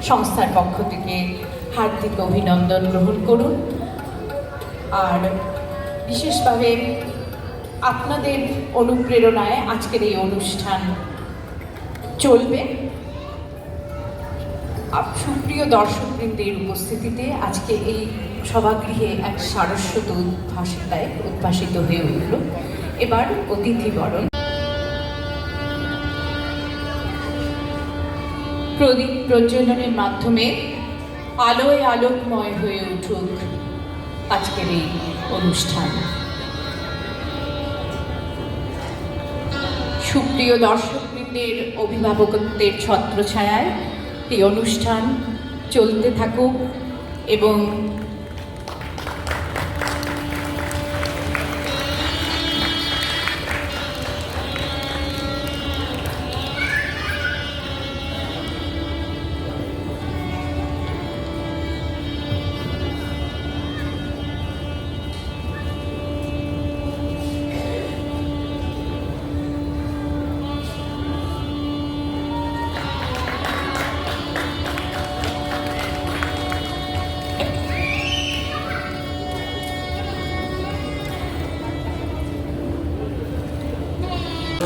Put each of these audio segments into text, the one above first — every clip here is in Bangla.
সংস্থার পক্ষ থেকে হার্দিক অভিনন্দন গ্রহণ করুন। আর বিশেষভাবে আপনাদের অনুপ্রেরণায় আজকের এই অনুষ্ঠান চলবে। সুপ্রিয় দর্শকবৃন্দের উপস্থিতিতে আজকে এই সভাগৃহে এক সারস্বত উদ্ভাসিত হয়ে উঠল। এবার অতিথি বরণ। প্রদীপ প্রজ্বলনের মাধ্যমে আলোয় আলোকময় হয়ে উঠুক আজকের এই অনুষ্ঠান। সুপ্রিয় দর্শকবৃন্দের অভিভাবকত্বের ছত্রছায়ায় এই অনুষ্ঠান চলতে থাকুক এবং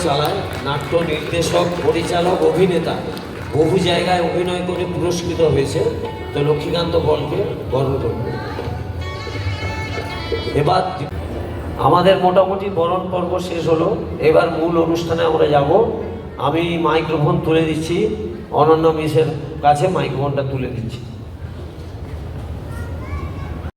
চালায় নাট্য নির্দেশক, পরিচালক, অভিনেতা, বহু জায়গায় অভিনয় করে পুরস্কৃত হয়েছে। তো লক্ষ্মীকান্ত বলকে গর্ব করব। এবার আমাদের মোটামুটি বরণ পর্ব শেষ হলো। এবার মূল অনুষ্ঠানে আমরা যাব। আমি মাইক্রোফোন তুলে দিচ্ছি, অনন্য মিসের কাছে মাইক্রোফোনটা তুলে দিচ্ছি।